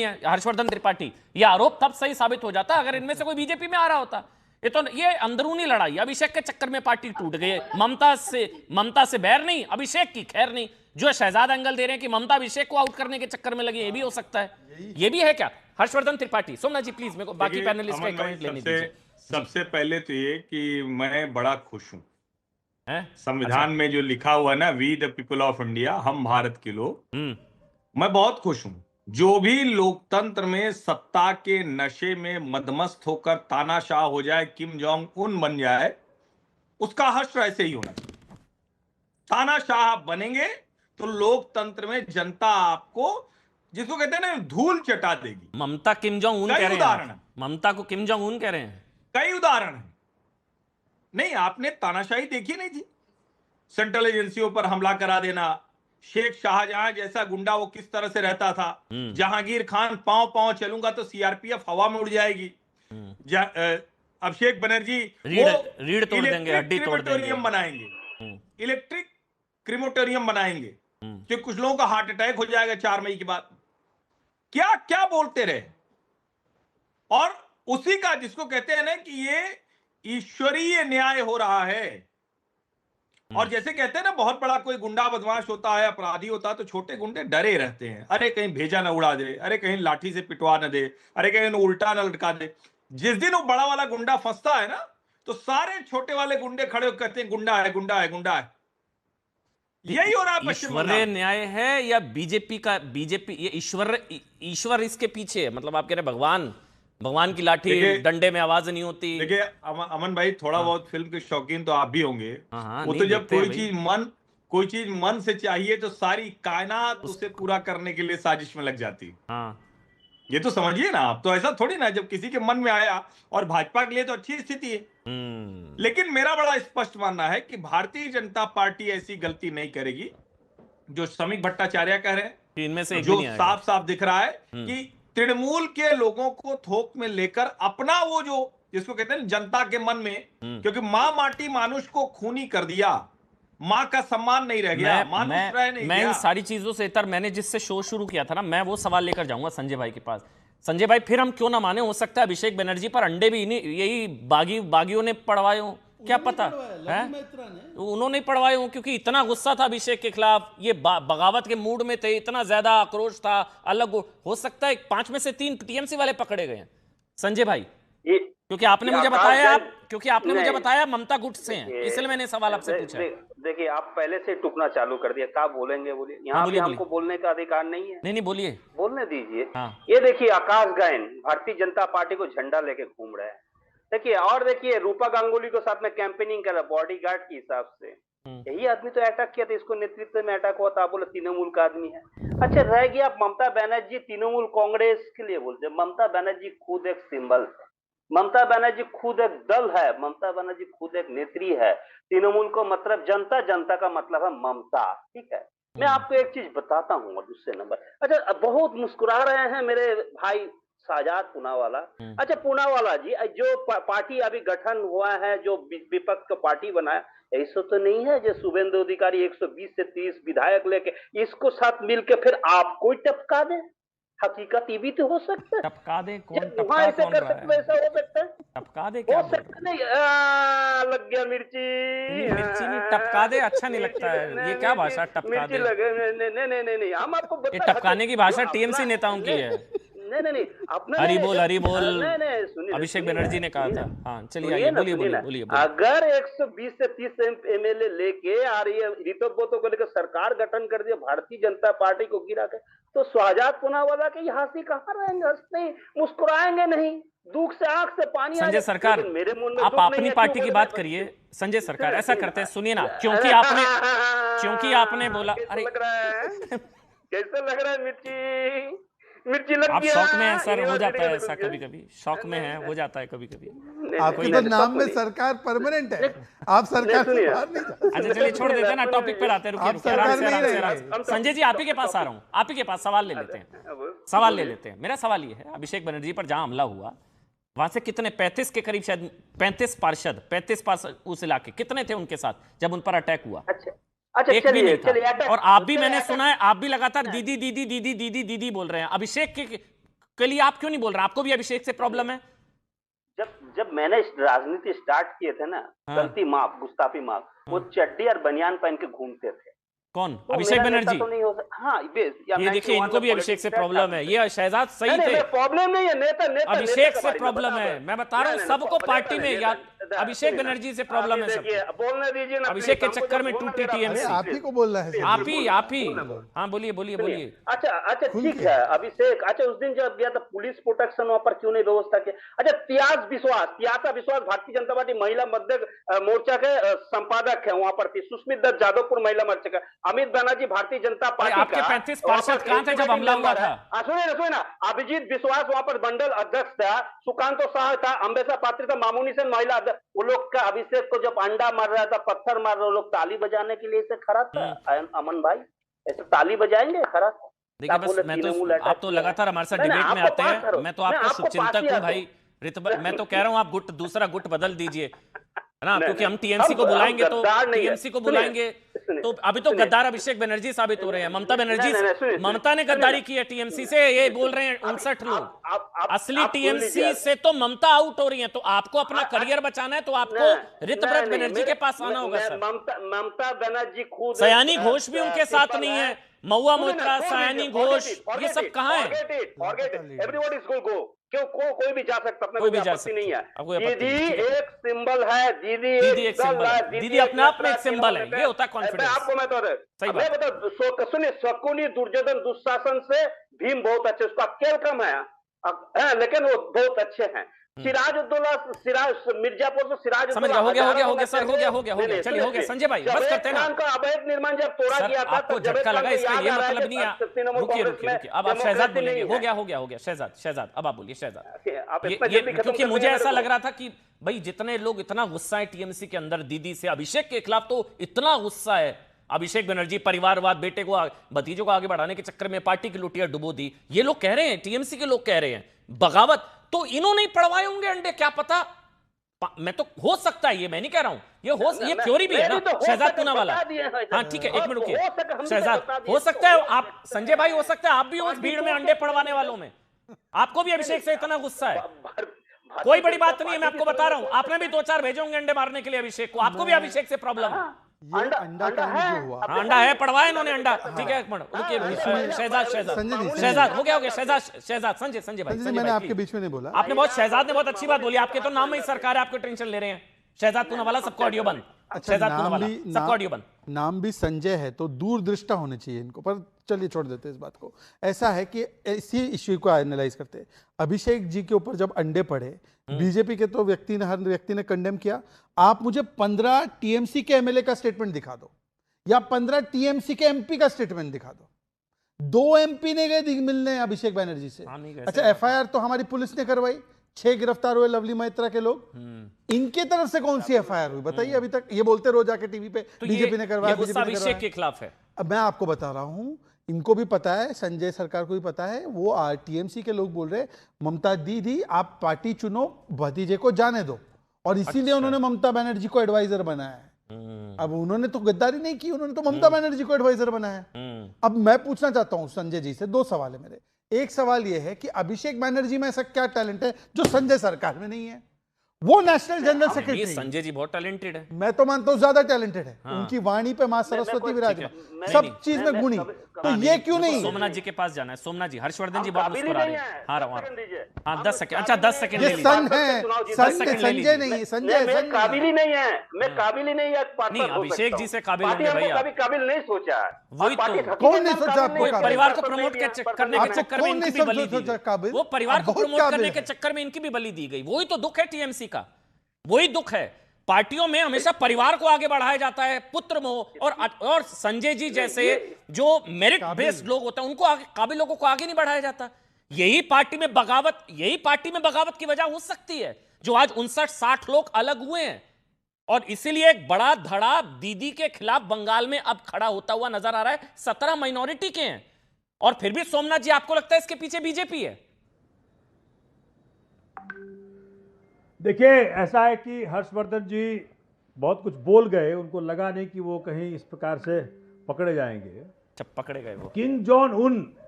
हर्षवर्धन त्रिपाठी, ये आरोप तब सही साबित हो जाता अगर इनमें से कोई बीजेपी में आ रहा होता। ये अंदरूनी लड़ाई, अभिषेक के चक्कर में पार्टी टूट गई। ममता से बैर नहीं, अभिषेक की खैर नहीं। जो शहजाद एंगल दे रहे हैं कि ममता अभिषेक को आउट करने के चक्कर में लगी, ये भी हो सकता है। ये भी है क्या? हर्षवर्धन त्रिपाठी। सोमनाथ जी प्लीज मेरे को बाकी पैनलिस्ट का कमेंट लेने दीजिए। सबसे पहले तो ये कि मैं बड़ा खुश हूं। संविधान अच्छा। में जो लिखा हुआ है ना, we the people of India, हम भारत के लोग, मैं बहुत खुश हूं। जो भी लोकतंत्र में सत्ता के नशे में मदमस्त होकर तानाशाह हो जाए, किम जोंग उन बन जाए, उसका हश्र ऐसे ही होना चाहिए। तानाशाह बनेंगे तो लोकतंत्र में जनता आपको, जिसको कहते हैं ना, धूल चटा देगी। ममता किम जोंग उन कह रहे हैं, ममता को किम जोंग उन कह रहे हैं। कई उदाहरण है। नहीं, आपने तानाशाही देखी नहीं थी? सेंट्रल एजेंसियों पर हमला करा देना, शेख शाहजहां जैसा गुंडा वो किस तरह से रहता था। जहांगीर खान पांव पांव चलूंगा तो सीआरपीएफ हवा में उड़ जाएगी। अभिषेक बनर्जी रीढ़ तोड़ देंगे, हड्डी तोड़ देंगे, बनाएंगे, इलेक्ट्रिक क्रिमेटोरियम बनाएंगे कि कुछ लोगों का हार्ट अटैक हो जाएगा 4 मई के बाद। क्या क्या बोलते रहे। और उसी का, जिसको कहते हैं ना कि ये ईश्वरीय न्याय हो रहा है। और जैसे कहते हैं ना, बहुत बड़ा कोई गुंडा बदमाश होता है, अपराधी होता है, तो छोटे गुंडे डरे रहते हैं। अरे कहीं भेजा ना उड़ा दे, अरे कहीं लाठी से पिटवा ना दे, अरे कहीं उल्टा ना लटका दे। जिस दिन वो बड़ा वाला गुंडा फंसता है ना, तो सारे छोटे वाले गुंडे खड़े होकर कहते हैं गुंडा है, गुंडा है, गुंडा है। यही हो रहा है पश्चिम बंगाल। ईश्वरीय न्याय है या बीजेपी का? बीजेपी ये ईश्वर इसके पीछे है। मतलब आप कह रहे भगवान की लाठी डंडे में आवाज नहीं होती। देखिए अमन भाई, थोड़ा बहुत फिल्म के शौकीन तो आप भी होंगे। वो तो जब कोई चीज मन से चाहिए तो सारी कायनात उसे पूरा करने के लिए साजिश में लग जाती। ये तो समझिए ना आप। तो ऐसा थोड़ी ना, जब किसी के मन में आया, और भाजपा के लिए तो अच्छी स्थिति है। लेकिन मेरा बड़ा स्पष्ट मानना है कि भारतीय जनता पार्टी ऐसी गलती नहीं करेगी जो श्रमिक भट्टाचार्य कह रहे हैं। इनमें से जो साफ साफ दिख रहा है कि तृणमूल के लोगों को थोक में लेकर अपना वो जो, जिसको कहते हैं जनता के मन में, क्योंकि मां माटी मानुष को खूनी कर दिया, मां का सम्मान नहीं रह गया, मानुष रह नहीं मैं गया। इन सारी चीजों से इतर, मैंने जिससे शो शुरू किया था ना, मैं वो सवाल लेकर जाऊंगा संजय भाई के पास। संजय भाई, फिर हम क्यों ना माने, हो सकता है अभिषेक बनर्जी पर अंडे भी यही बागियों ने पड़वाए हो, क्या पता है? उन्होंने पड़वाए हो, क्योंकि इतना गुस्सा था अभिषेक के खिलाफ, ये बगावत के मूड में थे, इतना ज्यादा आक्रोश था। अलग हो सकता है 5 में से 3 टीएमसी वाले पकड़े गए हैं। संजय भाई, क्योंकि आपने मुझे बताया ममता गुट से हैं, इसलिए मैंने सवाल आपसे पूछा। देखिए, आप पहले से टुकना चालू कर दिया, क्या बोलेंगे बोलिए। यहाँ भी हमको बोलने का अधिकार नहीं है। नहीं बोलिए, बोलने दीजिए। ये देखिए, आकाश गायन भारतीय जनता पार्टी को झंडा लेके घूम रहे हैं। देखिए, और देखिए, रूपा गांगुली को साथ में कैंपेनिंग कर रहा है बॉडीगार्ड के हिसाब से। यही आदमी तो अटैक किया था, इसको नेतृत्व में अटैक हुआ था। आप बोले तृणमूल का आदमी है। अच्छा, रह गया ममता बनर्जी तृणमूल कांग्रेस के लिए बोलते। ममता बनर्जी खुद एक सिंबल है, ममता बनर्जी खुद एक दल है, ममता बनर्जी खुद एक नेत्री है। तृणमूल को मतलब जनता, जनता का मतलब है ममता। ठीक है, मैं आपको एक चीज बताता हूँ दूसरे नंबर। अच्छा, बहुत मुस्कुरा रहे हैं मेरे भाई शाहजाद पूनावाला। अच्छा पूनावाला जी, जो पार्टी अभी गठन हुआ है, जो विपक्ष का पार्टी बनाया, ऐसा तो नहीं है जो शुभेंदु अधिकारी 120 से 30 विधायक लेके इसको साथ मिलके फिर आपको टपका दे? हकीकत ये भी तो हो सकता है। टपका दे कौन? टपका कौन रहा है? ऐसा हो सकता है, टपका दे क्या? नहीं, लग गया मिर्ची। मिर्ची नहीं, टपका दे अच्छा नहीं लगता है। ये क्या भाषा, टपका दे? नहीं, हम आपको टपकाने की भाषा टीएमसी नेताओं की है। नहीं, अपना हरी बोल अभिषेक बनर्जी ने कहा था। हाँ चलिए, बोलिए। अगर 120 से 30 एमएलए लेके आ रही है, रितो बोतो को लेकर सरकार गठन कर दिया, भारतीय जनता पार्टी को गिरा के, तो शाहजाद पूनावाला के यहाँ हंसी कहाँ रहेंगे? हंसते मुस्कुराएंगे नहीं, दुख से आंख से पानी। संजय सरकार, मेरे मन में आप अपनी पार्टी की बात करिए। संजय सरकार, ऐसा करते हैं, सुनिए ना, क्योंकि आपने बोला, अरे कैसे लग रहा है मिर्ची लग आप गया। शौक में है सर, हो जाता है ऐसा कभी-कभी, शौक में है, हो जाता है कभी-कभी। आपके तो नाम में सरकार परमानेंट है, आप सरकार से बाहर नहीं जा सकते। अच्छा चलिए, छोड़ देते हैं ना, टॉपिक पर आते हैं। रुकिए, आराम से। संजय जी, आप ही के पास आ रहा हूँ, आप ही के पास सवाल ले लेते हैं। मेरा सवाल ये है, अभिषेक बनर्जी पर जहां हमला हुआ, वहां से कितने 35 के करीब, शायद 35 पार्षद उस इलाके कितने थे उनके साथ जब उन पर अटैक हुआ? अच्छा, एक भी नहीं था। और आप भी, मैंने सुना है, आप भी लगातार दीदी बोल रहे हैं। अभिषेक के के लिए आप क्यों नहीं बोल रहे? आपको भी अभिषेक से प्रॉब्लम है? जब मैंने राजनीति स्टार्ट किए थे ना, गलती माफ, गुस्ताफी माफ, वो चड्डी और बनियान पहन के घूमते थे। कौन? तो अभिषेक बनर्जी? तो नहीं हो हाँ, ये देखिए, इनको भी अभिषेक से प्रॉब्लम है। ये शहजाद सही थे, प्रॉब्लम नहीं है, नेता अभिषेक से प्रॉब्लम है। मैं बता रहा हूँ सबको पार्टी में, या अभिषेक बनर्जी से प्रॉब्लम है सबको। बोलने दीजिए ना, अभिषेक के चक्कर में टूटी टीएमसी। आप ही को बोलना है। आप ही। हाँ बोलिए बोलिए बोलिए। अच्छा ठीक है अभिषेक। अच्छा, उस दिन जब गया था पुलिस प्रोटेक्शन वहां पर क्यों नहीं व्यवस्था किया? अच्छा, त्यासा विश्वास भारतीय जनता पार्टी महिला मध्य मोर्चा के संपादक है, वहां पर थी। सुष्मित दत्त जादवपुर महिला मोर्चा का। अमित बनर्जी भारतीय जनता पार्टी आपके 35 पार्षद कहां थे जब हमला हुआ था? सुनिए ना, अभिजीत विश्वास वहां पर मंडल अध्यक्ष था, सुकांतो शाह था, अंबेसा पात्री था, मामूनी सेन महिला अध्यक्ष। वो लोग का अभिषेक को जब अंडा मार रहा था, पत्थर मार रहे, लोग ताली बजाने के लिए ऐसे खड़ा था। अमन भाई, ऐसे ताली बजाएंगे खड़ा था? देखिए बस आप तो लगातार हमारे साथ डिबेट में आते हैं। मैं तो आपका शुभचिंतक हूँ भाई मैं तो कह रहा हूँ आप दूसरा गुट बदल दीजिए, है ना, क्योंकि हम टीएमसी को बुलाएंगे तो अभी तो गद्दार अभिषेक बनर्जी साबित हो रहे हैं। ममता ने गद्दारी की है टीएमसी से, ये बोल रहे हैं 59 लोग। असली टीएमसी से तो ममता आउट हो रही है। तो आपको अपना करियर बचाना है तो आपको ऋतव्रत बनर्जी के पास आना होगा सर। ममता बनर्जी खुद, सयानी घोष भी उनके साथ नहीं है। महुआ मोत्रा, सयानी घोष, ये सब कहाँ है? क्यों कोई भी जा सकता, अपने कोई भी जा सकता नहीं है। दीदी एक सिंबल है, दीदी एक सिंबल है, दीदी अपने आप में एक सिंबल है। ये होता है कॉन्फिडेंस। आपको मैं तो सही बात। सुनिए, शकुनी, दुर्योधन, दुशासन से भीम बहुत अच्छे, उसका खेल कम है लेकिन वो बहुत अच्छे हैं। मिर्जापुर से सिराज, समझ गया, हो गया सर, हो गया चलिए, हो गया संजय भाई, बस करते हैं ना। का अवैध निर्माण जब तोड़ा गया था, आपको झटका लगा, इसका ये मतलब नहीं है। रुकिए अब आप शहजाद बोलेंगे। हो गया शहजाद अब आप बोलिए शहजाद। क्योंकि मुझे ऐसा लग रहा था कि भाई जितने लोग इतना गुस्सा है टीएमसी के अंदर दीदी से, अभिषेक के खिलाफ तो इतना गुस्सा है। अभिषेक बनर्जी परिवारवाद, बेटे को भतीजों को आगे बढ़ाने के चक्कर में पार्टी की लुटिया डुबो दी। ये लोग कह रहे हैं, टीएमसी के लोग कह रहे हैं बगावत। तो इन्होंने ही पड़वाए होंगे अंडे, क्या पता। मैं तो हो सकता है, ये मैं नहीं कह रहा हूं, ये थ्योरी भी है ना शहजाद पूनावाला। हाँ ठीक है, एक मिनट रुकिए शहजाद। हो सकता है आप संजय भाई, हो सकता है आप भी उस भीड़ में अंडे पड़वाने वालों में, आपको भी अभिषेक से इतना गुस्सा है। कोई बड़ी बात नहीं है, मैं आपको बता रहा हूं। आपने भी 2-4 भेजे होंगे अंडे मारने के लिए अभिषेक को, आपको भी अभिषेक से प्रॉब्लम है। अंडा हुआ, अंडा है, पड़वाया इन्होंने अंडा। ठीक है, एक मिनट रुकिए शहजाद हो गया शहजाद संजय भाई। मैंने आपके बीच में नहीं बोला। आपने शहजाद ने बहुत अच्छी बात बोली। आपके तो नाम में ही सरकार है, आपको टेंशन ले रहे हैं। शहजाद पूनावाला, सबको ऑडियो बंद। शहजाद पूनावाला, सबको ऑडियो बंद। नाम भी संजय है तो दूरदृष्टा होने चाहिए इनको, पर चलिए छोड़ देते हैं इस बात को। ऐसा है कि इसी इश्यू को एनालाइज करते हैं। अभिषेक जी के ऊपर जब अंडे पड़े, बीजेपी के तो हर व्यक्ति ने कंडेम किया। आप मुझे 15 टीएमसी के एमएलए का स्टेटमेंट दिखा दो, या 15 टीएमसी के एमपी का स्टेटमेंट दिखा दो। 2 एमपी ने गए मिलने अभिषेक बनर्जी से। अच्छा, एफआईआर तो हमारी पुलिस ने करवाई, 6 गिरफ्तार हुए लवली मैत्रा के लोग। इनके तरफ से कौन सी एफआईआर हुई बताइए अभी तक? ये बोलते रोज जाके टीवी पे बीजेपी ने करवाया, अभिषेक के खिलाफ है। अब मैं आपको बता रहा हूं, इनको भी पता है, संजय सरकार को भी पता है। वो टीएमसी के लोग बोल रहे ममता दीदी आप पार्टी चुनो, भतीजे को जाने दो, और इसीलिए उन्होंने ममता बनर्जी को एडवाइजर बनाया है। अब उन्होंने तो गद्दारी नहीं की, उन्होंने तो ममता बनर्जी को एडवाइजर बनाया है। अब मैं पूछना चाहता हूं संजय जी से 2 सवाल है मेरे। एक सवाल यह है कि अभिषेक बनर्जी में ऐसा क्या टैलेंट है जो संजय सरकार में नहीं है? वो national general secretary, Sanjay ji बहुत टैलेंटेड है। मैं तो मानता हूं ज्यादा टैलेंटेड है। उनकी वाणी पे मां सरस्वती विराजमान, सब चीज में गुणी। तो ये क्यों नहीं? सोमनाथ जी के पास जाना है। सोमनाथ जी, हर्षवर्धन जी बहुत मुस्कुरा रहे हैं। हाँ 10 सेकंड। अच्छा 10 सेकंड ले लीजिए। संजय नहीं, संजय काबिल ही नहीं है। मैं काबिल ही नहीं है। नहीं, अभिषेक जी से काबिल होंगे भैया। कभी काबिल नहीं सोचा। वही तो, कौन नहीं सोचा? परिवार को प्रमोट करने के चक्कर में इनकी भी बलि दी गई। वो परिवार को प्रमोट करने के चक्कर में इनकी भी बलि दी गई। वही तो दुख है टीएमसी का, वही दुख है। पार्टियों में हमेशा परिवार को आगे बढ़ाया जाता है, पुत्र मोह। और संजय जी जैसे जो मेरिट बेस्ड लोग होते हैं, उनको काबिल लोगों को आगे नहीं बढ़ाया जाता। यही पार्टी में बगावत की वजह हो सकती है जो आज 59-60 लोग अलग हुए हैं। और इसीलिए एक बड़ा धड़ा दीदी के खिलाफ बंगाल में अब खड़ा होता हुआ नजर आ रहा है। 17 माइनॉरिटी के हैं, और फिर भी सोमनाथ जी आपको लगता है इसके पीछे बीजेपी है? देखिए, ऐसा है कि हर्षवर्धन जी बहुत कुछ बोल गए, उनको लगा नहीं कि वो कहीं इस प्रकार से पकड़े जाएंगे। पकड़े गए वो किम जोंग उन